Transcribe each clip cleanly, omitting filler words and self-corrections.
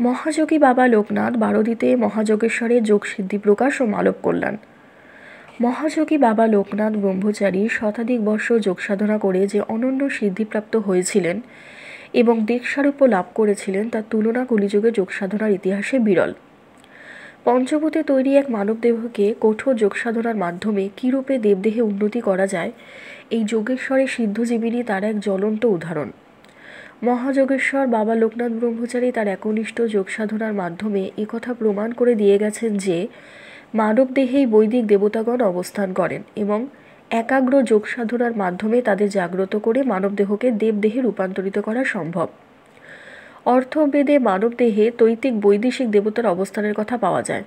মহাযোগী বাবা লোকনাথ বারোদিতে মহাযোগেশ্বরের যোগসিদ্ধি প্রকাশ ও মালব কল্যাণ। মহাযোগী বাবা লোকনাথ ব্রহ্মচারী শতাধিক বর্ষ যোগসাধনা করে যে অনন্য সিদ্ধিপ্রাপ্ত হয়েছিলেন এবং দীক্ষারূপ লাভ করেছিলেন তার তুলনা কলিযুগে যোগসাধনার ইতিহাসে বিরল। পঞ্চভূতে তৈরি এক মানবদেহকে কঠোর যোগসাধনার মাধ্যমে কীরূপে দেবদেহে উন্নতি করা যায়, এই যোগেশ্বরের সিদ্ধজীবিনী তার এক জ্বলন্ত উদাহরণ। মহাযোগেশ্বর বাবা লোকনাথ ব্রহ্মচারী তার একনিষ্ঠ যোগসাধনার মাধ্যমে একথা প্রমাণ করে দিয়ে গেছেন যে মানবদেহেই বৈদিক দেবতাগণ অবস্থান করেন এবং একাগ্র যোগসাধনার মাধ্যমে তাদের জাগ্রত করে মানবদেহকে দেবদেহে রূপান্তরিত করা সম্ভব। অর্থবেদে মানবদেহে তৈতিক বৈদেশিক দেবতার অবস্থানের কথা পাওয়া যায়,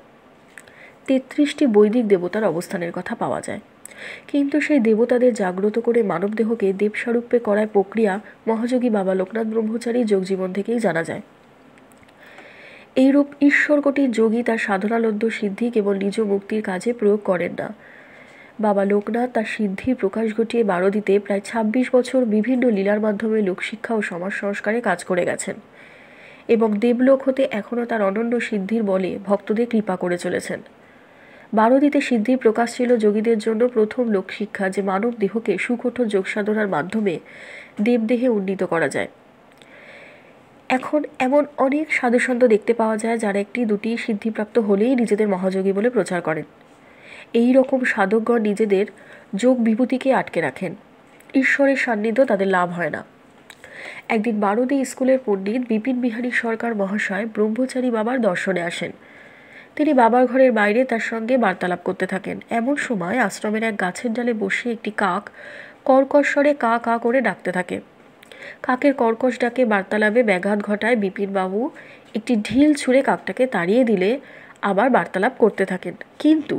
33টি বৈদিক দেবতার অবস্থানের কথা পাওয়া যায়, কিন্তু সেই দেবতাদের জাগ্রত করে মানবদেহকে দেবস্বরূপে করার প্রক্রিয়া মহাযোগী বাবা লোকনাথ ব্রহ্মচারী যোগজীবন থেকেই জানা যায়। এইরূপ ঈশ্বরকোটির যোগী তার সাধনালব্ধ সিদ্ধি কেবল নিজ মুক্তির কাজে প্রয়োগ করেন না। বাবা লোকনাথ তার সিদ্ধির প্রকাশ ঘটিয়ে বারোদিতে প্রায় 26 বছর বিভিন্ন লীলার মাধ্যমে লোকশিক্ষা ও সমাজ সংস্কারে কাজ করে গেছেন এবং দেবলোক হতে এখনও তার অনন্য সিদ্ধির বলে ভক্তদের কৃপা করে চলেছেন। বারোদিতে সিদ্ধির প্রকাশ ছিল যোগীদের জন্য প্রথম লোকশিক্ষা যে মানব দেহকে সুকঠোর যোগসাধনার মাধ্যমে দেবদেহে উন্নীত করা যায়। এখন এমন অনেক সাধুসন্ত দেখতে পাওয়া যায় যারা একটি দুটি সিদ্ধিপ্রাপ্ত হলেই নিজেদের মহাযোগী বলে প্রচার করেন। এই রকম সাধকগণ নিজেদের যোগ বিভূতিকে আটকে রাখেন, ঈশ্বরের সান্নিধ্য তাদের লাভ হয় না। একদিন বারোদি স্কুলের পণ্ডিত বিপিন বিহারী সরকার মহাশয় ব্রহ্মচারী বাবার দর্শনে আসেন। তিনি বাবার ঘরের বাইরে তার সঙ্গে বার্তালাপ করতে থাকেন। এমন সময় আশ্রমের এক গাছের ডালে বসে একটি কাক কর্কশ স্বরে কা কা করে ডাকতে থাকে। কাকের কর্কশ ডাকে বার্তালাপে ব্যাঘাত ঘটায় বিপিনবাবু একটি ঢিল ছুঁড়ে কাকটাকে তাড়িয়ে দিলে আবার বার্তালাপ করতে থাকেন, কিন্তু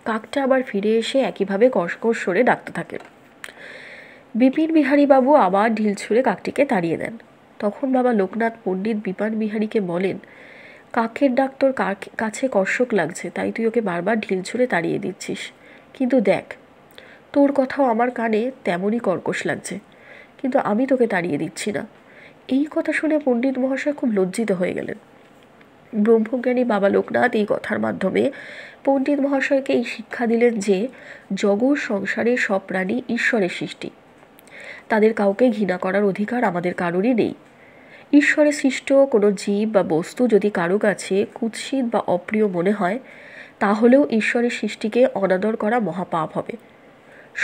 কাকটা আবার ফিরে এসে একইভাবে কর্কশ স্বরে ডাকতে থাকেন। বিপিন বিহারী বাবু আবার ঢিল ছুঁড়ে কাকটিকে তাড়িয়ে দেন। তখন বাবা লোকনাথ পণ্ডিত বিপিন বিহারীকে বলেন, কাকের ডাক তোর কাছে কর্ষক লাগছে, তাই তুই ওকে বারবার ঢিল ছুঁড়ে তাড়িয়ে দিচ্ছিস, কিন্তু দেখ তোর কথাও আমার কানে তেমনই কর্কশ লাগছে, কিন্তু আমি তোকে তাড়িয়ে দিচ্ছি না। এই কথা শুনে পণ্ডিত মহাশয় খুব লজ্জিত হয়ে গেলেন। ব্রহ্মজ্ঞানী বাবা লোকনাথ এই কথার মাধ্যমে পণ্ডিত মহাশয়কে এই শিক্ষা দিলেন যে জগৎ সংসারে সব প্রাণী ঈশ্বরের সৃষ্টি, তাদের কাউকে ঘৃণা করার অধিকার আমাদের কারোরই নেই। ঈশ্বরের সৃষ্ট কোনো জীব বা বস্তু যদি কারো কাছে কুৎসিত বা অপ্রিয় মনে হয়, তাহলেও ঈশ্বরের সৃষ্টিকে অনাদর করা মহাপাপ হবে।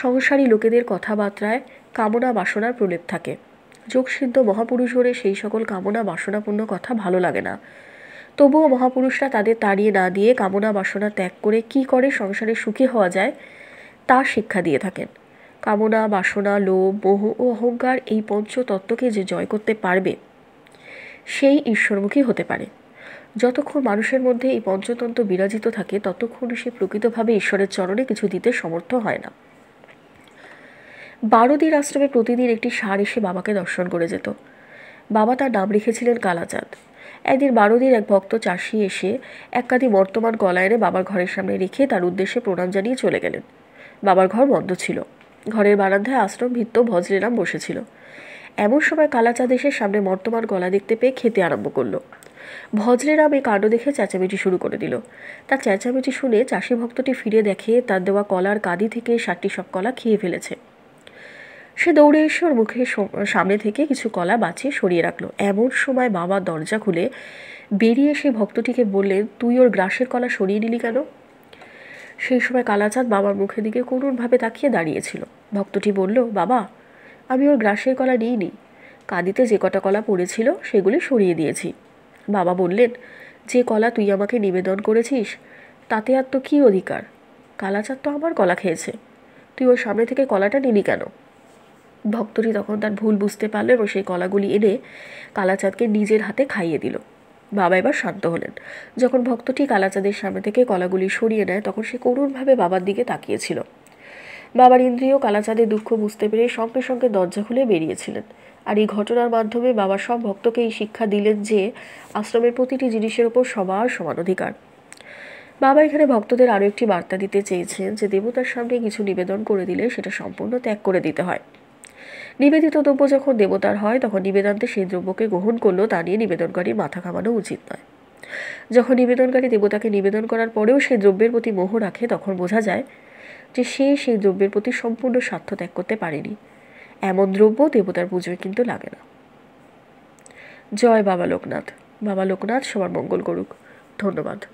সংসারী লোকেদের কথাবার্তায় কামনা বাসনার প্রলেপ থাকে। যোগসিদ্ধ মহাপুরুষগণের সেই সকল কামনা বাসনাপূর্ণ কথা ভালো লাগে না, তবুও মহাপুরুষরা তাদের তাড়িয়ে না দিয়ে কামনা বাসনা ত্যাগ করে কি করে সংসারে সুখী হওয়া যায় তার শিক্ষা দিয়ে থাকেন। কামনা বাসনা লোভ মোহ ও অহংকার এই পঞ্চতত্ত্বকে যে জয় করতে পারবে সেই ঈশ্বরমুখী হতে পারে। যতক্ষণ মানুষের মধ্যে এই পঞ্চতন্ত্র বিরাজিত থাকে ততক্ষণ সে প্রকৃতভাবে ঈশ্বরের চরণে কিছু দিতে সমর্থ হয় না। বারোদির আশ্রমে প্রতিদিন একটি ষাঁড় এসে বাবাকে দর্শন করে যেত। বাবা তার নাম রেখেছিলেন কালাচাঁদ। একদিন বারোদির এক ভক্ত চাষি এসে এক কাঁধি বর্তমান কলা এনে বাবার ঘরের সামনে রেখে তার উদ্দেশ্যে প্রণাম জানিয়ে চলে গেলেন। বাবার ঘর বন্ধ ছিল। ঘরের বারান্দায় আশ্রম ভিত্ত ভজরেরাম বসেছিল। এমন সময় কালাচাঁদ এসে সামনে বর্তমান কলা দেখতে পেয়ে খেতে আরম্ভ করলো। ভজরেরাম এই কাণ্ড দেখে চেঁচামেচি শুরু করে দিল। তার চেঁচামেচি শুনে চাষি ভক্তটি ফিরে দেখে তার দেওয়া কলার কাঁদি থেকে 60টি সব কলা খেয়ে ফেলেছে। সে দৌড়ে এসে ওর মুখের সামনে থেকে কিছু কলা বাঁচিয়ে সরিয়ে রাখলো। এমন সময় বাবা দরজা খুলে বেরিয়ে এসে ভক্তটিকে বললেন, তুই ওর গ্রাসের কলা সরিয়ে নিলি কেন? সেই সময় কালাচাঁদ বাবার মুখের দিকে করুণভাবে তাকিয়ে দাঁড়িয়েছিল। ভক্তটি বলল, বাবা, আমি ওর গ্রাসের কলা নিইনি, কাঁদিতে যে কটা কলা পড়েছিল সেগুলি সরিয়ে দিয়েছি। বাবা বললেন, যে কলা তুই আমাকে নিবেদন করেছিস তাতে আর তো কী অধিকার? কালাচাঁদ তো আমার কলা খেয়েছে, তুই ওর সামনে থেকে কলাটা নিলি কেন? ভক্তটি তখন তার ভুল বুঝতে পারল এবং সেই কলাগুলি এনে কালাচাঁদকে নিজের হাতে খাইয়ে দিল। বাবা এবার শান্ত হলেন। যখন ভক্তটি কালাচাঁদের সামনে থেকে কলাগুলি সরিয়ে নেয় তখন সে করুণভাবে বাবার দিকে তাকিয়েছিল। বাবার ইন্দ্রিয় কালাচাঁদের দুঃখ বুঝতে পেরে সঙ্গে সঙ্গে দরজা খুলে বেরিয়েছিলেন। আর এই ঘটনার মাধ্যমে বাবা সব ভক্তকে এই শিক্ষা দিলেন যে আশ্রমের প্রতিটি জিনিসের ওপর সবার সমান অধিকার। বাবা এখানে ভক্তদের আরও একটি বার্তা দিতে চেয়েছেন যে দেবতার সামনে কিছু নিবেদন করে দিলে সেটা সম্পূর্ণ ত্যাগ করে দিতে হয়। নিবেদিত দ্রব্য যখন দেবতার হয় তখন নিবেদান্তে সেই দ্রব্যকে গ্রহণ করলেও তা নিয়ে নিবেদনকারীর মাথা ঘামানো উচিত নয়। যখন নিবেদনকারী দেবতাকে নিবেদন করার পরেও সেই দ্রব্যের প্রতি মোহ রাখে তখন বোঝা যায় যে সে সেই দ্রব্যের প্রতি সম্পূর্ণ স্বার্থ ত্যাগ করতে পারেনি। এমন দ্রব্য দেবতার পুজোয় কিন্তু লাগে না। জয় বাবা লোকনাথ। বাবা লোকনাথ সবার মঙ্গল করুক। ধন্যবাদ।